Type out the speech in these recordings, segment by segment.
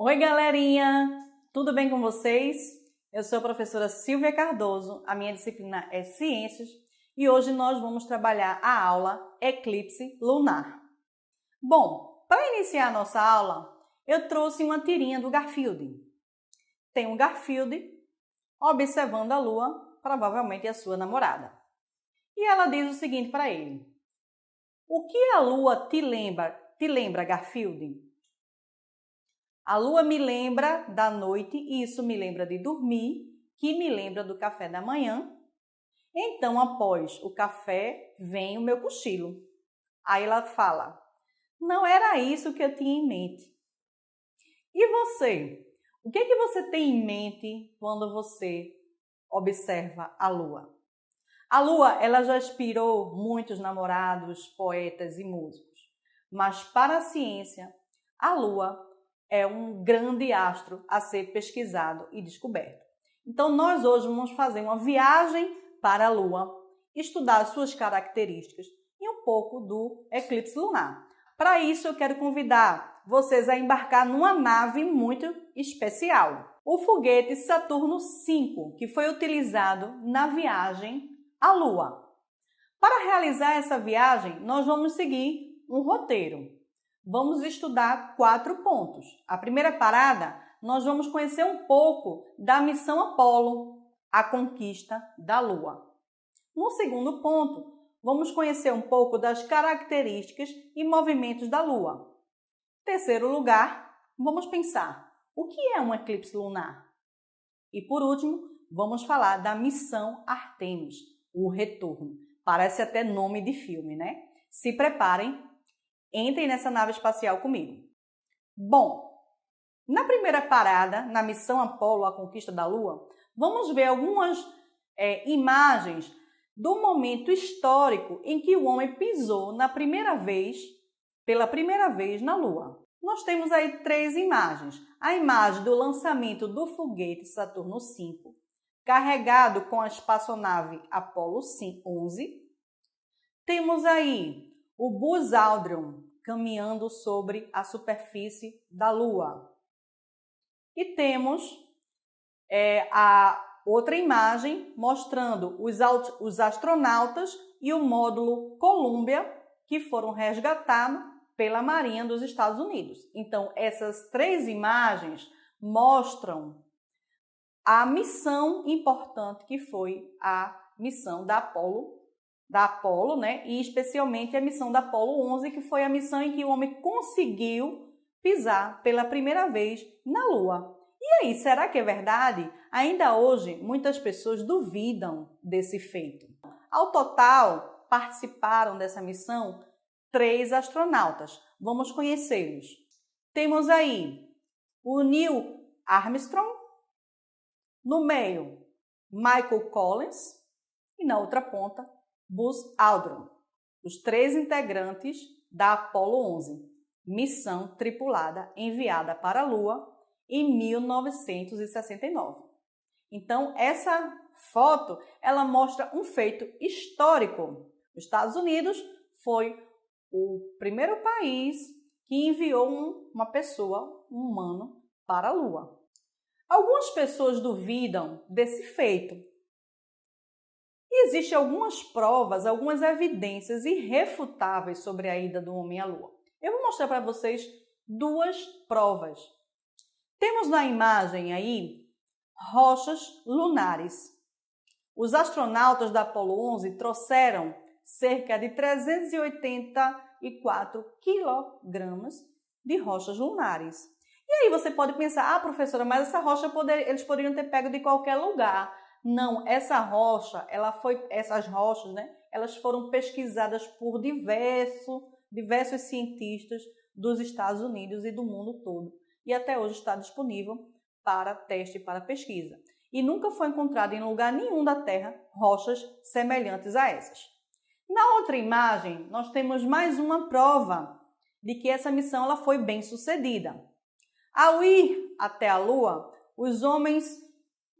Oi, galerinha! Tudo bem com vocês? Eu sou a professora Silvia Cardoso, a minha disciplina é Ciências e hoje nós vamos trabalhar a aula Eclipse Lunar. Bom, para iniciar a nossa aula, eu trouxe uma tirinha do Garfield. Tem um Garfield observando a Lua, provavelmente a sua namorada. E ela diz o seguinte para ele: o que a Lua te lembra, Garfield? A Lua me lembra da noite e isso me lembra de dormir, que me lembra do café da manhã. Então, após o café, vem o meu cochilo. Aí ela fala: não era isso que eu tinha em mente. E você? O que você tem em mente quando você observa a Lua? A Lua, ela já inspirou muitos namorados, poetas e músicos. Mas para a ciência, a Lua é um grande astro a ser pesquisado e descoberto. Então, nós hoje vamos fazer uma viagem para a Lua, estudar suas características e um pouco do eclipse lunar. Para isso, eu quero convidar vocês a embarcar numa nave muito especial, o foguete Saturno V, que foi utilizado na viagem à Lua. Para realizar essa viagem, nós vamos seguir um roteiro. Vamos estudar 4 pontos. A primeira parada, nós vamos conhecer um pouco da missão Apolo, a conquista da Lua. No segundo ponto, vamos conhecer um pouco das características e movimentos da Lua. Terceiro lugar, vamos pensar: o que é um eclipse lunar? E por último, vamos falar da missão Artemis, o retorno. Parece até nome de filme, né? Se preparem. Entrem nessa nave espacial comigo. Bom, na primeira parada, na missão Apolo, a conquista da Lua, vamos ver algumas imagens do momento histórico em que o homem pisou pela primeira vez na Lua. Nós temos aí 3 imagens. A imagem do lançamento do foguete Saturno V, carregado com a espaçonave Apolo 11. Temos aí o Buzz Aldrin caminhando sobre a superfície da Lua. E temos a outra imagem mostrando os astronautas e o módulo Columbia, que foram resgatados pela Marinha dos Estados Unidos. Então, essas 3 imagens mostram a missão importante que foi a missão da Apolo, né? E especialmente a missão da Apolo 11, que foi a missão em que o homem conseguiu pisar pela primeira vez na Lua. E aí, será que é verdade? Ainda hoje, muitas pessoas duvidam desse feito. Ao total, participaram dessa missão 3 astronautas. Vamos conhecê-los. Temos aí o Neil Armstrong, no meio, Michael Collins e na outra ponta, Buzz Aldrin, os 3 integrantes da Apolo 11, missão tripulada enviada para a Lua em 1969. Então, essa foto, ela mostra um feito histórico. Os Estados Unidos foi o primeiro país que enviou uma pessoa, um humano, para a Lua. Algumas pessoas duvidam desse feito. E existem algumas provas, algumas evidências irrefutáveis sobre a ida do homem à Lua. Eu vou mostrar para vocês 2 provas. Temos na imagem aí rochas lunares. Os astronautas da Apolo 11 trouxeram cerca de 384 quilogramas de rochas lunares. E aí você pode pensar: professora, mas essa rocha eles poderiam ter pego de qualquer lugar. Não, essas rochas, né, elas foram pesquisadas por diversos cientistas dos Estados Unidos e do mundo todo. E até hoje está disponível para teste e para pesquisa. E nunca foi encontrado em lugar nenhum da Terra rochas semelhantes a essas. Na outra imagem, nós temos mais uma prova de que essa missão ela foi bem sucedida. Ao ir até a Lua,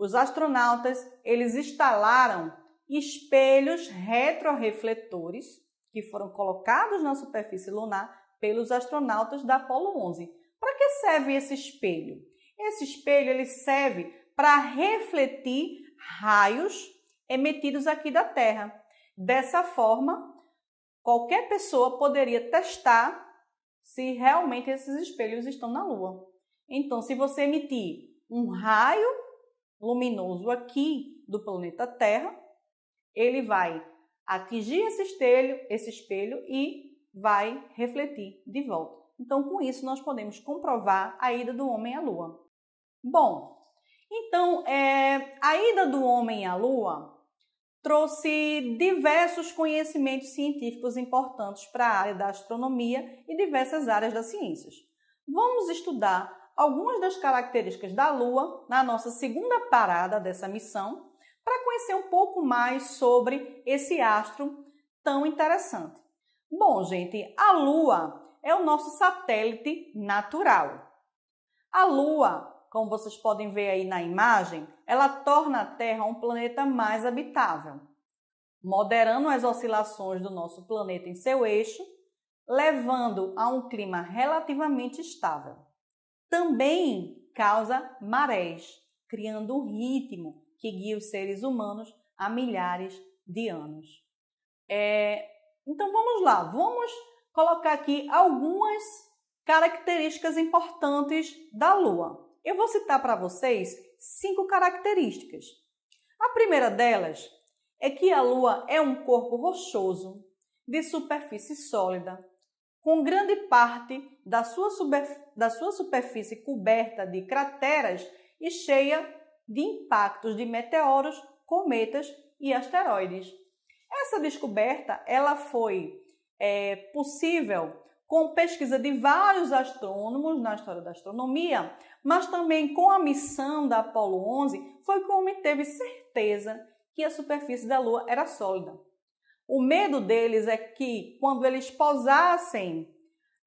os astronautas, eles instalaram espelhos retrorefletores que foram colocados na superfície lunar pelos astronautas da Apolo 11, para Para que serve esse espelho? Esse espelho ele serve para refletir raios emitidos aqui da Terra. Dessa forma, qualquer pessoa poderia testar se realmente esses espelhos estão na Lua. Então, se você emitir um raio luminoso aqui do planeta Terra, ele vai atingir esse espelho e vai refletir de volta. Então, com isso, nós podemos comprovar a ida do homem à Lua. Bom, então, a ida do homem à Lua trouxe diversos conhecimentos científicos importantes para a área da astronomia e diversas áreas das ciências. Vamos estudar algumas das características da Lua na nossa segunda parada dessa missão, para conhecer um pouco mais sobre esse astro tão interessante. Bom, gente, a Lua é o nosso satélite natural. A Lua, como vocês podem ver aí na imagem, ela torna a Terra um planeta mais habitável, moderando as oscilações do nosso planeta em seu eixo, levando a um clima relativamente estável. Também causa marés, criando um ritmo que guia os seres humanos há milhares de anos. Então vamos lá, vamos colocar aqui algumas características importantes da Lua. Eu vou citar para vocês 5 características. A primeira delas é que a Lua é um corpo rochoso, de superfície sólida, com grande parte da sua superfície coberta de crateras e cheia de impactos de meteoros, cometas e asteroides. Essa descoberta ela foi possível com pesquisa de vários astrônomos na história da astronomia, mas também com a missão da Apollo 11 foi como teve certeza que a superfície da Lua era sólida. O medo deles é que quando eles pousassem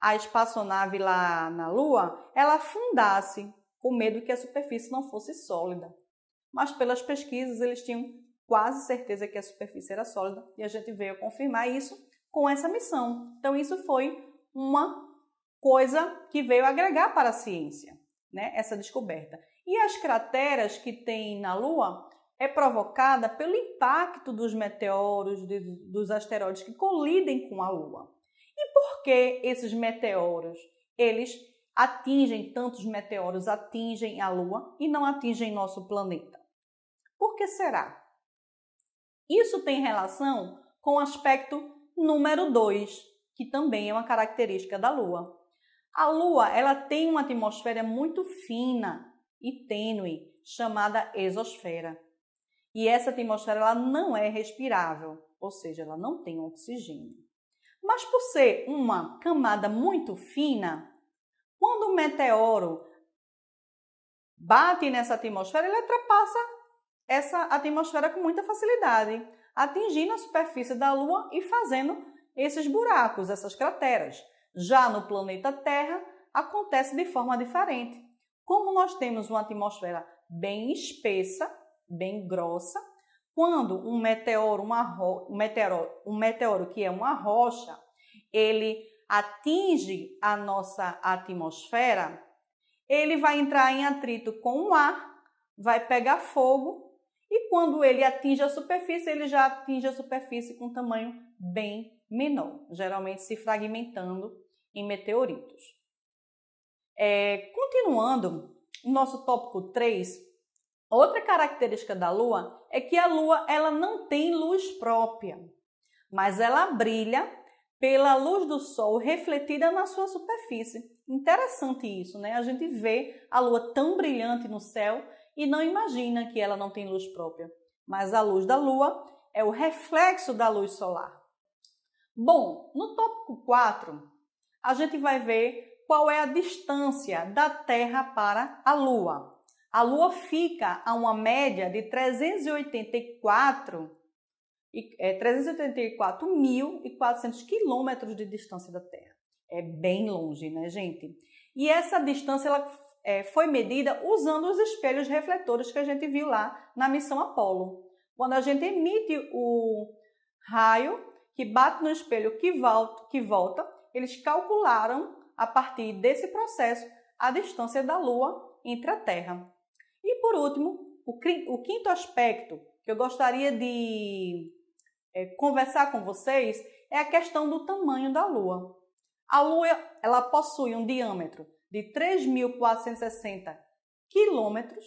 a espaçonave lá na Lua, ela afundasse, com medo que a superfície não fosse sólida. Mas pelas pesquisas eles tinham quase certeza que a superfície era sólida e a gente veio confirmar isso com essa missão. Então isso foi uma coisa que veio agregar para a ciência, né? Essa descoberta. E as crateras que tem na Lua é provocada pelo impacto dos meteoros, dos asteroides que colidem com a Lua. E por que esses meteoros, tantos meteoros atingem a Lua e não atingem nosso planeta? Por que será? Isso tem relação com o aspecto número 2, que também é uma característica da Lua. A Lua ela tem uma atmosfera muito fina e tênue, chamada exosfera. E essa atmosfera ela não é respirável, ou seja, ela não tem oxigênio. Mas por ser uma camada muito fina, quando o meteoro bate nessa atmosfera, ele ultrapassa essa atmosfera com muita facilidade, atingindo a superfície da Lua e fazendo esses buracos, essas crateras. Já no planeta Terra, acontece de forma diferente. Como nós temos uma atmosfera bem espessa, bem grossa, quando um meteoro que é uma rocha, ele atinge a nossa atmosfera, ele vai entrar em atrito com o ar, vai pegar fogo e quando ele atinge a superfície, ele já atinge a superfície com um tamanho bem menor, geralmente se fragmentando em meteoritos. Continuando, o nosso tópico 3, outra característica da Lua é que a Lua ela não tem luz própria, mas ela brilha pela luz do Sol refletida na sua superfície. Interessante isso, né? A gente vê a Lua tão brilhante no céu e não imagina que ela não tem luz própria. Mas a luz da Lua é o reflexo da luz solar. Bom, no tópico 4, a gente vai ver qual é a distância da Terra para a Lua. A Lua fica a uma média de 384.400 quilômetros de distância da Terra. É bem longe, né, gente? E essa distância ela, foi medida usando os espelhos refletores que a gente viu lá na missão Apollo. Quando a gente emite o raio que bate no espelho que volta, eles calcularam, a partir desse processo, a distância da Lua entre a Terra. E por último, o quinto aspecto que eu gostaria de conversar com vocês é a questão do tamanho da Lua. A Lua ela possui um diâmetro de 3.460 quilômetros,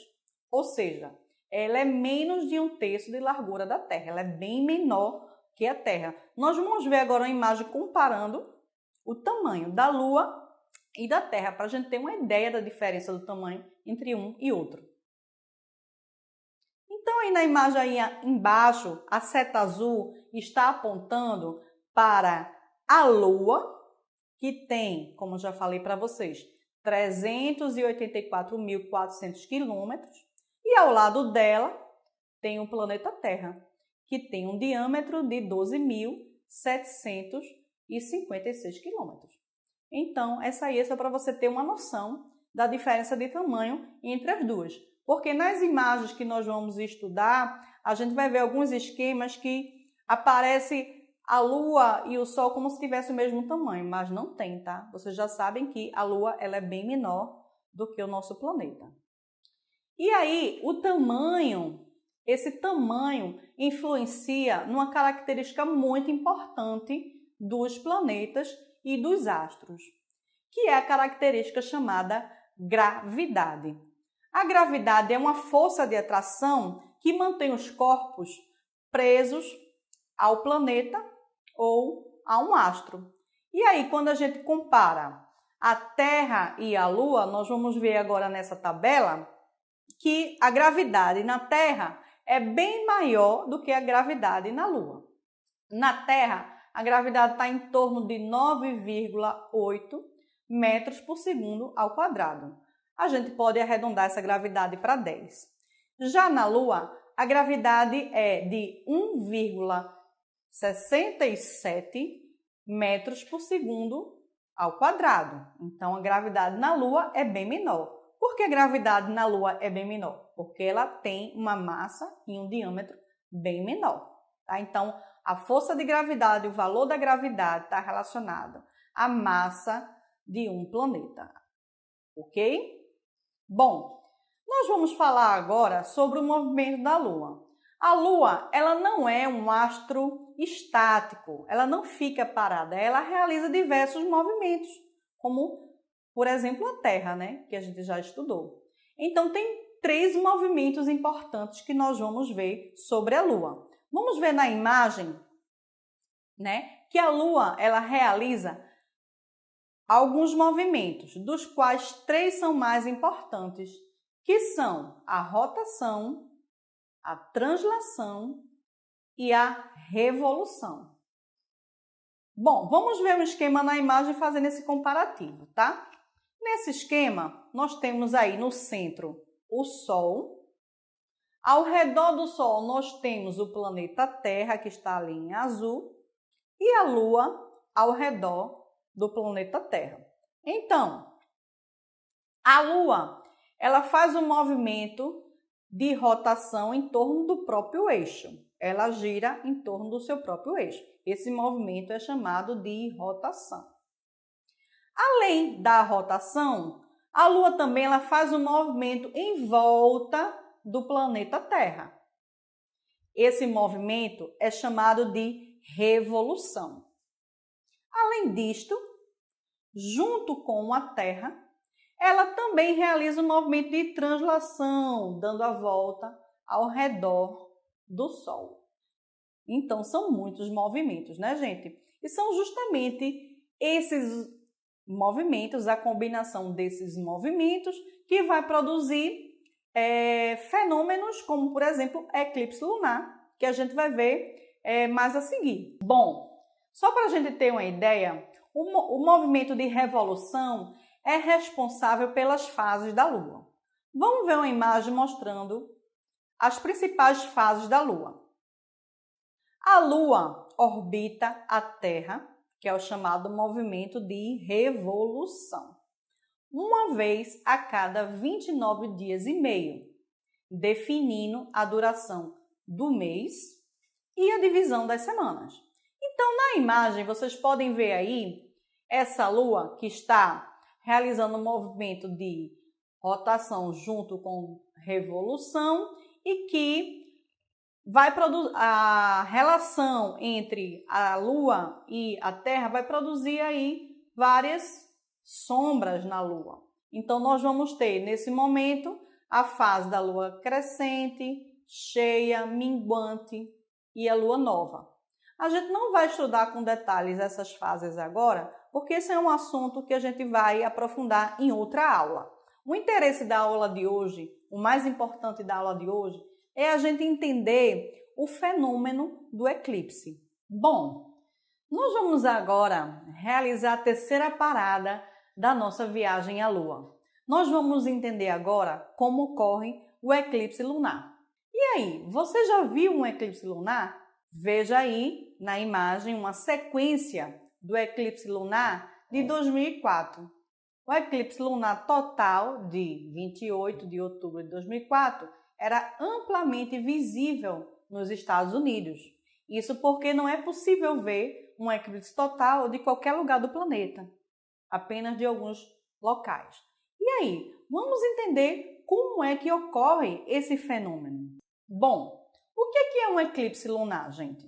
ou seja, ela é menos de 1/3 de largura da Terra, ela é bem menor que a Terra. Nós vamos ver agora uma imagem comparando o tamanho da Lua e da Terra, para a gente ter uma ideia da diferença do tamanho entre um e outro. Então, aí na imagem aí embaixo, a seta azul está apontando para a Lua, que tem, como já falei para vocês, 384.400 quilômetros, e ao lado dela tem o planeta Terra, que tem um diâmetro de 12.756 quilômetros. Então, essa aí é só para você ter uma noção da diferença de tamanho entre as duas. Porque nas imagens que nós vamos estudar, a gente vai ver alguns esquemas que aparece a Lua e o Sol como se tivesse o mesmo tamanho, mas não tem, tá? Vocês já sabem que a Lua ela é bem menor do que o nosso planeta. E aí, esse tamanho influencia numa característica muito importante dos planetas e dos astros, que é a característica chamada gravidade. A gravidade é uma força de atração que mantém os corpos presos ao planeta ou a um astro. E aí, quando a gente compara a Terra e a Lua, nós vamos ver agora nessa tabela que a gravidade na Terra é bem maior do que a gravidade na Lua. Na Terra, a gravidade está em torno de 9,8 metros por segundo ao quadrado. A gente pode arredondar essa gravidade para 10. Já na Lua, a gravidade é de 1,67 metros por segundo ao quadrado. Então, a gravidade na Lua é bem menor. Por que a gravidade na Lua é bem menor? Porque ela tem uma massa e um diâmetro bem menor. Tá? Então, a força de gravidade, o valor da gravidade está relacionado à massa de um planeta. Ok? Bom, nós vamos falar agora sobre o movimento da Lua. A Lua, ela não é um astro estático, ela não fica parada, ela realiza diversos movimentos, como, por exemplo, a Terra, né, que a gente já estudou. Então, tem 3 movimentos importantes que nós vamos ver sobre a Lua. Vamos ver na imagem, né, que a Lua, ela realiza alguns movimentos, dos quais 3 são mais importantes, que são a rotação, a translação e a revolução. Bom, vamos ver um esquema na imagem fazendo esse comparativo, tá? Nesse esquema, nós temos aí no centro o Sol. Ao redor do Sol, nós temos o planeta Terra, que está ali em azul, e a Lua ao redor do planeta Terra. Então, a Lua, ela faz um movimento de rotação em torno do próprio eixo. Ela gira em torno do seu próprio eixo. Esse movimento é chamado de rotação. Além da rotação, a Lua também ela faz um movimento em volta do planeta Terra. Esse movimento é chamado de revolução. Além disto, junto com a Terra, ela também realiza um movimento de translação, dando a volta ao redor do Sol. Então, são muitos movimentos, né, gente? E são justamente esses movimentos, a combinação desses movimentos, que vai produzir fenômenos como, por exemplo, eclipse lunar, que a gente vai ver mais a seguir. Bom, só para a gente ter uma ideia, o movimento de revolução é responsável pelas fases da Lua. Vamos ver uma imagem mostrando as principais fases da Lua. A Lua orbita a Terra, que é o chamado movimento de revolução, uma vez a cada 29 dias e meio, definindo a duração do mês e a divisão das semanas. Então, na imagem, vocês podem ver aí essa Lua que está realizando um movimento de rotação junto com revolução e que vai produzir a relação entre a Lua e a Terra vai produzir aí várias sombras na Lua. Então nós vamos ter nesse momento a fase da Lua crescente, cheia, minguante e a Lua nova. A gente não vai estudar com detalhes essas fases agora, porque esse é um assunto que a gente vai aprofundar em outra aula. O interesse da aula de hoje, o mais importante da aula de hoje, é a gente entender o fenômeno do eclipse. Bom, nós vamos agora realizar a terceira parada da nossa viagem à Lua. Nós vamos entender agora como ocorre o eclipse lunar. E aí, você já viu um eclipse lunar? Veja aí na imagem uma sequência do eclipse lunar de 2004. O eclipse lunar total de 28 de outubro de 2004 era amplamente visível nos Estados Unidos. Isso porque não é possível ver um eclipse total de qualquer lugar do planeta, apenas de alguns locais. E aí, vamos entender como é que ocorre esse fenômeno. Bom, o que é um eclipse lunar, gente?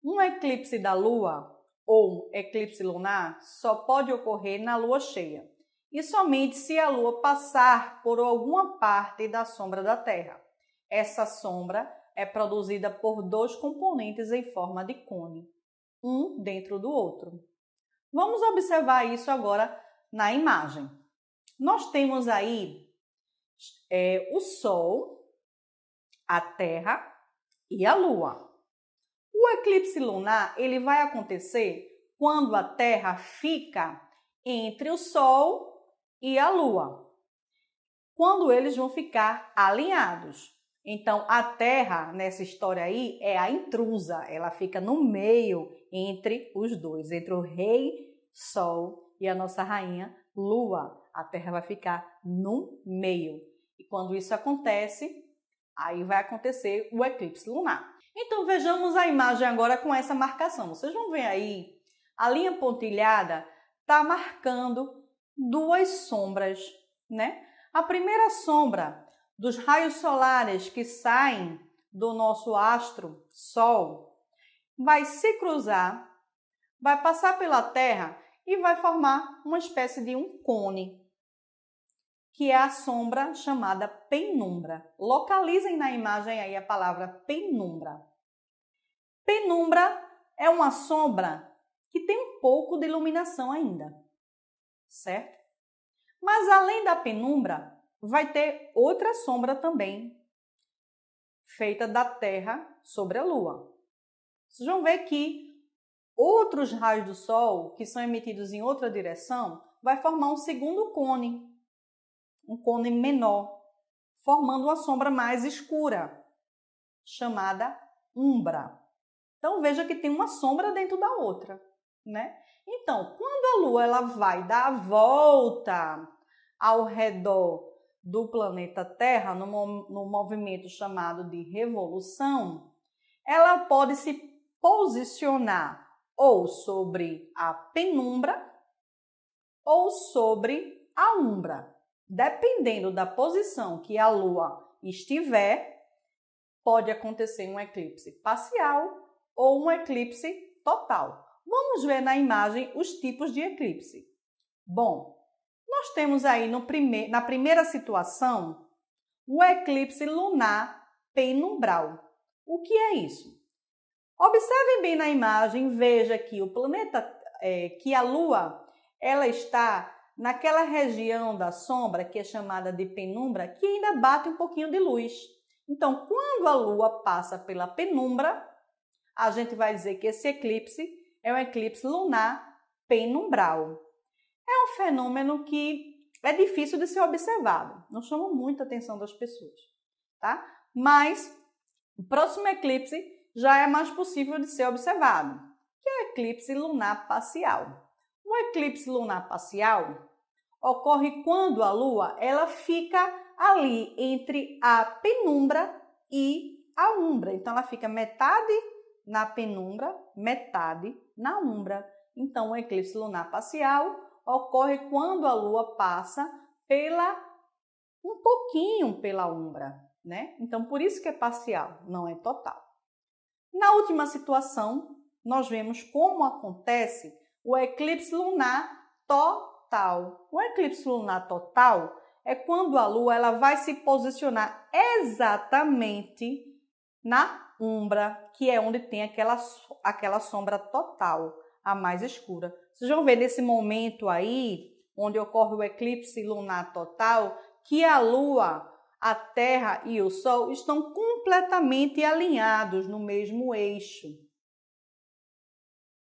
Um eclipse da Lua ou eclipse lunar só pode ocorrer na Lua cheia e somente se a Lua passar por alguma parte da sombra da Terra. Essa sombra é produzida por dois componentes em forma de cone, um dentro do outro. Vamos observar isso agora na imagem. Nós temos aí o Sol, a Terra e a Lua. O eclipse lunar ele vai acontecer quando a Terra fica entre o Sol e a Lua, quando eles vão ficar alinhados. Então, a Terra, nessa história aí, é a intrusa. Ela fica no meio entre os dois, entre o Rei Sol e a nossa Rainha Lua. A Terra vai ficar no meio. E quando isso acontece, aí vai acontecer o eclipse lunar. Então, vejamos a imagem agora com essa marcação. Vocês vão ver aí, a linha pontilhada está marcando duas sombras, né? A primeira sombra dos raios solares que saem do nosso astro Sol vai se cruzar, vai passar pela Terra e vai formar uma espécie de um cone, que é a sombra chamada penumbra. Localizem na imagem aí a palavra penumbra. Penumbra é uma sombra que tem um pouco de iluminação ainda, certo? Mas além da penumbra, vai ter outra sombra também, feita da Terra sobre a Lua. Vocês vão ver que outros raios do Sol, que são emitidos em outra direção, vai formar um segundo cone, um cone menor, formando uma sombra mais escura, chamada umbra. Então veja que tem uma sombra dentro da outra, né? Então, quando a Lua ela vai dar a volta ao redor do planeta Terra, no movimento chamado de revolução, ela pode se posicionar ou sobre a penumbra ou sobre a umbra. Dependendo da posição que a Lua estiver, pode acontecer um eclipse parcial ou um eclipse total. Vamos ver na imagem os tipos de eclipse. Bom, nós temos aí na primeira situação o eclipse lunar penumbral. O que é isso? Observem bem na imagem, veja que o planeta, que a Lua, ela está naquela região da sombra que é chamada de penumbra, que ainda bate um pouquinho de luz. Então, quando a Lua passa pela penumbra, a gente vai dizer que esse eclipse é um eclipse lunar penumbral. É um fenômeno que é difícil de ser observado, não chama muita atenção das pessoas, tá? Mas o próximo eclipse já é mais possível de ser observado, que é o eclipse lunar parcial. O eclipse lunar parcial ocorre quando a Lua ela fica ali entre a penumbra e a umbra. Então, ela fica metade na penumbra, metade na umbra. Então, o eclipse lunar parcial ocorre quando a Lua passa um pouquinho pela umbra, né? Então, por isso que é parcial, não é total. Na última situação, nós vemos como acontece o eclipse lunar total. O eclipse lunar total é quando a Lua ela vai se posicionar exatamente na umbra, que é onde tem aquela sombra total, a mais escura. Vocês vão ver nesse momento aí, onde ocorre o eclipse lunar total, que a Lua, a Terra e o Sol estão completamente alinhados no mesmo eixo.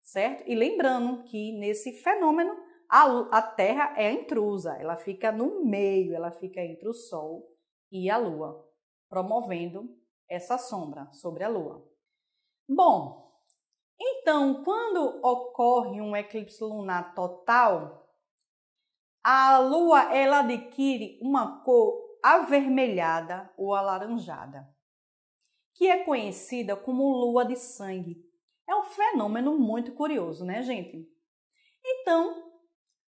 Certo? E lembrando que nesse fenômeno a Terra é a intrusa, ela fica no meio, ela fica entre o Sol e a Lua, promovendo essa sombra sobre a Lua. Bom, então, quando ocorre um eclipse lunar total, a Lua ela adquire uma cor avermelhada ou alaranjada, que é conhecida como lua de sangue. É um fenômeno muito curioso, né, gente? Então,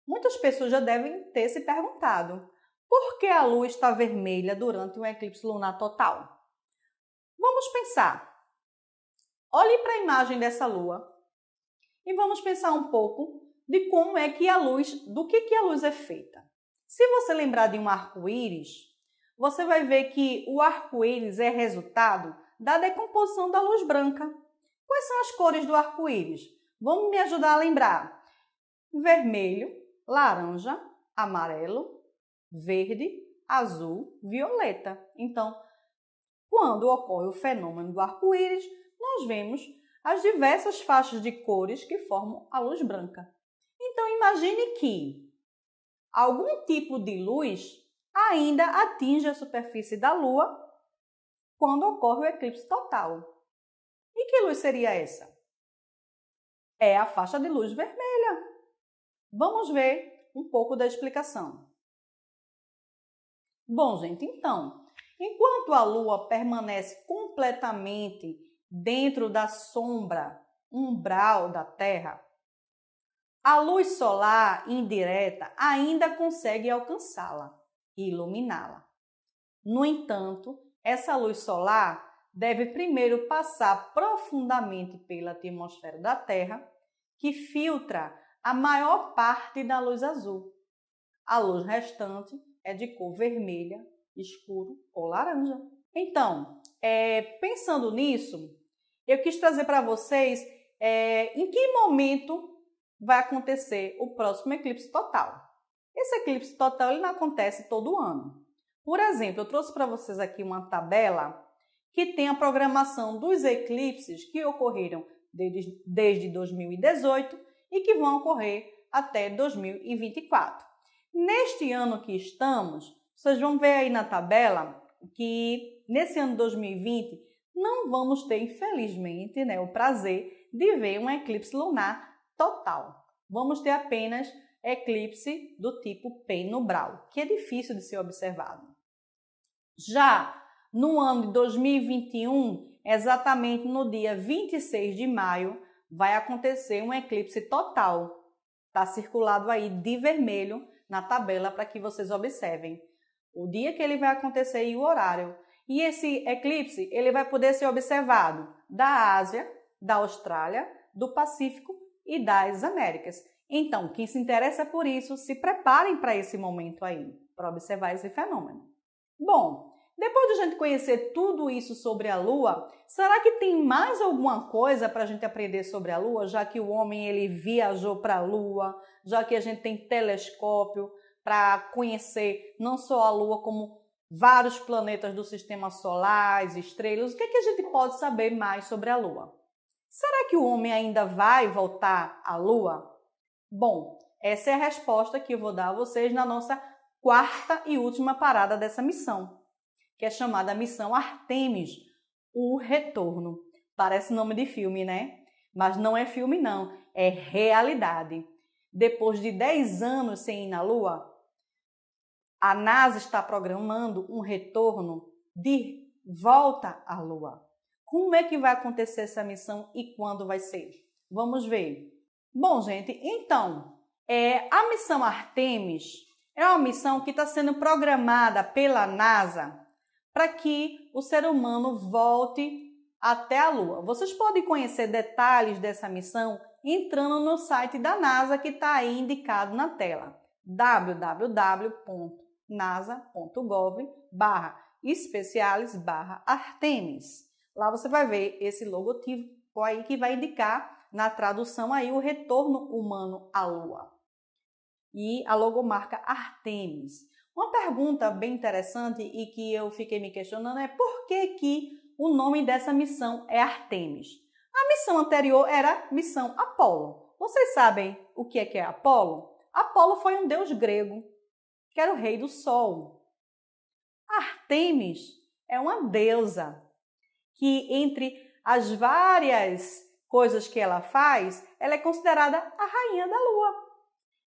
muitas pessoas já devem ter se perguntado por que a Lua está vermelha durante um eclipse lunar total? Vamos pensar. Olhe para a imagem dessa Lua e vamos pensar um pouco de como é que do que a luz é feita. Se você lembrar de um arco-íris, você vai ver que o arco-íris é resultado da decomposição da luz branca. Quais são as cores do arco-íris? Vamos me ajudar a lembrar. Vermelho, laranja, amarelo, verde, azul, violeta. Então, quando ocorre o fenômeno do arco-íris, nós vemos as diversas faixas de cores que formam a luz branca. Então, imagine que algum tipo de luz ainda atinge a superfície da Lua quando ocorre o eclipse total. E que luz seria essa? É a faixa de luz vermelha. Vamos ver um pouco da explicação. Bom, gente, então, enquanto a Lua permanece completamente dentro da sombra umbral da Terra, a luz solar indireta ainda consegue alcançá-la e iluminá-la. No entanto, essa luz solar deve primeiro passar profundamente pela atmosfera da Terra, que filtra a maior parte da luz azul. A luz restante é de cor vermelha, escuro ou laranja. Então, pensando nisso, eu quis trazer para vocês em que momento vai acontecer o próximo eclipse total. Esse eclipse total ele não acontece todo ano. Por exemplo, eu trouxe para vocês aqui uma tabela que tem a programação dos eclipses que ocorreram desde 2018 e que vão ocorrer até 2024. Neste ano que estamos, vocês vão ver aí na tabela que nesse ano 2020 não vamos ter, infelizmente, o prazer de ver um eclipse lunar total. Vamos ter apenas eclipse do tipo penumbral, que é difícil de ser observado. Já no ano de 2021, exatamente no dia 26 de maio, vai acontecer um eclipse total. Está circulado aí de vermelho na tabela para que vocês observem o dia que ele vai acontecer e o horário. E esse eclipse ele vai poder ser observado da Ásia, da Austrália, do Pacífico e das Américas. Então, quem se interessa por isso, se preparem para esse momento aí, para observar esse fenômeno. Bom, depois de a gente conhecer tudo isso sobre a Lua, será que tem mais alguma coisa para a gente aprender sobre a Lua, já que o homem ele viajou para a Lua, já que a gente tem telescópio para conhecer não só a Lua, como vários planetas do sistema solar, as estrelas? O que a gente pode saber mais sobre a Lua? Será que o homem ainda vai voltar à Lua? Bom, essa é a resposta que eu vou dar a vocês na nossa quarta e última parada dessa missão, que é chamada Missão Artemis, o Retorno. Parece nome de filme, né? Mas não é filme não, é realidade. Depois de 10 anos sem ir na Lua, a NASA está programando um retorno de volta à Lua. Como é que vai acontecer essa missão e quando vai ser? Vamos ver. Bom, gente, então, A missão Artemis é uma missão que está sendo programada pela NASA para que o ser humano volte até a Lua. Vocês podem conhecer detalhes dessa missão entrando no site da NASA que está aí indicado na tela, www.nasa.gov/speciales/Artemis. Lá você vai ver esse logotipo aí que vai indicar na tradução aí o retorno humano à Lua. E a logomarca Artemis. Uma pergunta bem interessante e que eu fiquei me questionando é por que o nome dessa missão é Artemis? A missão anterior era missão Apolo. Vocês sabem o que é Apolo? Apolo foi um deus grego, que era o rei do sol. Artemis é uma deusa que, entre as várias coisas que ela faz, ela é considerada a rainha da lua.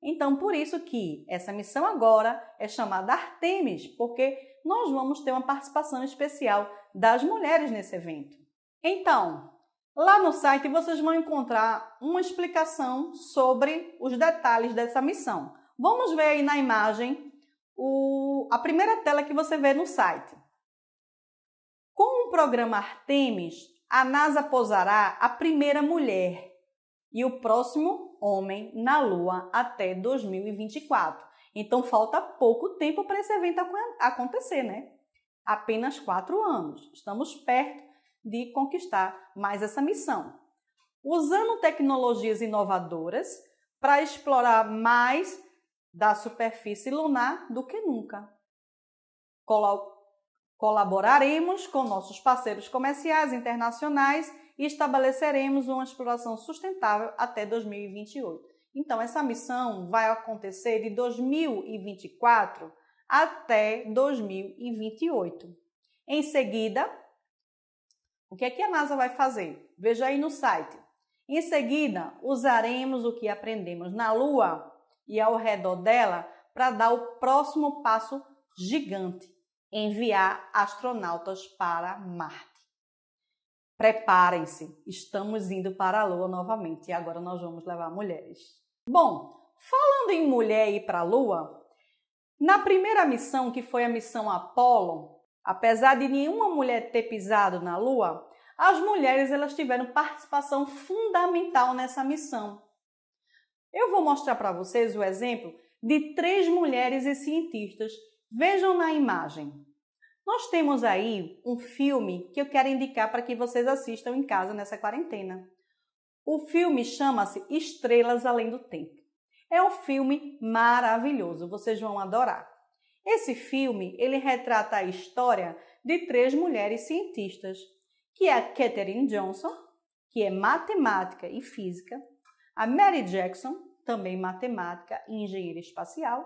Então, por isso que essa missão agora é chamada Artemis, porque nós vamos ter uma participação especial das mulheres nesse evento. Então, lá no site vocês vão encontrar uma explicação sobre os detalhes dessa missão. Vamos ver aí na imagem a primeira tela que você vê no site. Com o programa Artemis, a NASA pousará a primeira mulher e o próximo homem na Lua até 2024. Então, falta pouco tempo para esse evento acontecer, né? Apenas 4 anos. Estamos perto de conquistar mais essa missão. Usando tecnologias inovadoras para explorar mais da superfície lunar do que nunca. Colaboraremos com nossos parceiros comerciais internacionais e estabeleceremos uma exploração sustentável até 2028. Então, essa missão vai acontecer de 2024 até 2028. Em seguida, o que é que a NASA vai fazer? Veja aí no site. Em seguida, usaremos o que aprendemos na Lua e ao redor dela para dar o próximo passo gigante: enviar astronautas para Marte. Preparem-se, estamos indo para a Lua novamente e agora nós vamos levar mulheres. Bom, falando em mulher ir para a Lua, na primeira missão, que foi a missão Apolo, apesar de nenhuma mulher ter pisado na Lua, as mulheres elas tiveram participação fundamental nessa missão. Eu vou mostrar para vocês o exemplo de 3 mulheres e cientistas. Vejam na imagem. Nós temos aí um filme que eu quero indicar para que vocês assistam em casa nessa quarentena. O filme chama-se Estrelas Além do Tempo. É um filme maravilhoso, vocês vão adorar. Esse filme, ele retrata a história de 3 mulheres cientistas, que é a Katherine Johnson, que é matemática e física, a Mary Jackson, também matemática e engenheira espacial,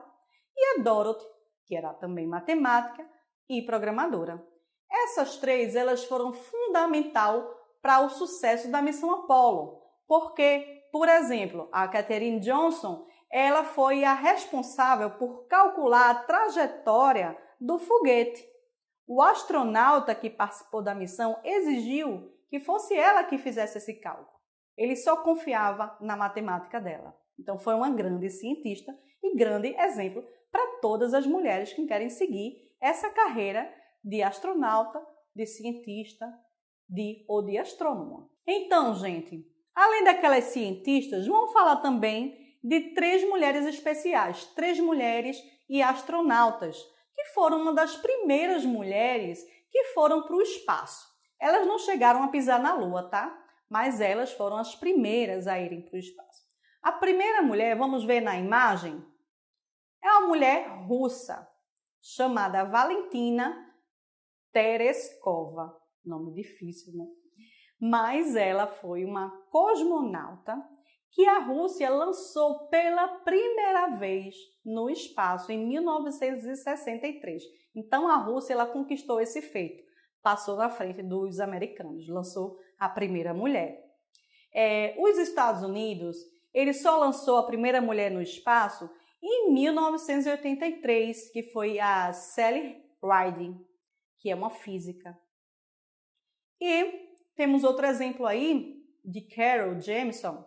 e a Dorothy, que era também matemática e programadora. Essas 3, elas foram fundamental para o sucesso da missão Apollo, porque, por exemplo, a Katherine Johnson, ela foi a responsável por calcular a trajetória do foguete. O astronauta que participou da missão exigiu que fosse ela que fizesse esse cálculo. Ele só confiava na matemática dela. Então, foi uma grande cientista e grande exemplo para todas as mulheres que querem seguir essa carreira de astronauta, de cientista ou de astrônoma. Então, gente, além daquelas cientistas, vamos falar também de 3 mulheres especiais, 3 mulheres e astronautas, que foram uma das primeiras mulheres que foram para o espaço. Elas não chegaram a pisar na Lua, tá? Mas elas foram as primeiras a irem para o espaço. A primeira mulher, vamos ver na imagem, é uma mulher russa, chamada Valentina Tereskova. Nome difícil, né? Mas ela foi uma cosmonauta que a Rússia lançou pela primeira vez no espaço em 1963. Então, a Rússia ela conquistou esse feito, passou na frente dos americanos, lançou a primeira mulher. Os Estados Unidos, ele só lançou a primeira mulher no espaço em 1983, que foi a Sally Ride, que é uma física. E temos outro exemplo aí de Carol Jameson,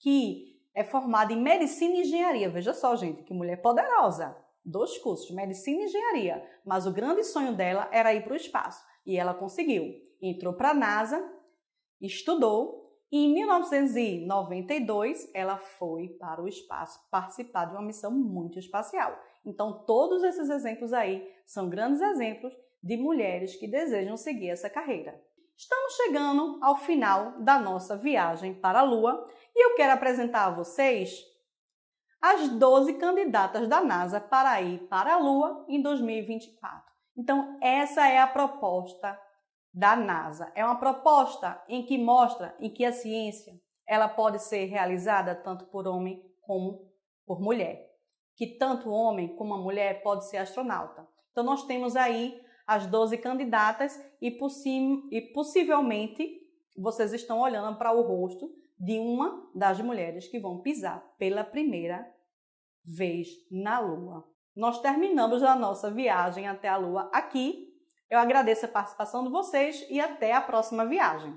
que é formada em Medicina e Engenharia. Veja só, gente, que mulher poderosa. 2 cursos, Medicina e Engenharia. Mas o grande sonho dela era ir para o espaço. E ela conseguiu. Entrou para a NASA, estudou. E em 1992, ela foi para o espaço participar de uma missão muito espacial. Então, todos esses exemplos aí são grandes exemplos de mulheres que desejam seguir essa carreira. Estamos chegando ao final da nossa viagem para a Lua e eu quero apresentar a vocês as 12 candidatas da NASA para ir para a Lua em 2024. Então, essa é a proposta da NASA. É uma proposta em que mostra em que a ciência ela pode ser realizada tanto por homem como por mulher. Que tanto o homem como a mulher pode ser astronauta. Então, nós temos aí as 12 candidatas e possivelmente vocês estão olhando para o rosto de uma das mulheres que vão pisar pela primeira vez na Lua. Nós terminamos a nossa viagem até a Lua aqui. Eu agradeço a participação de vocês e até a próxima viagem.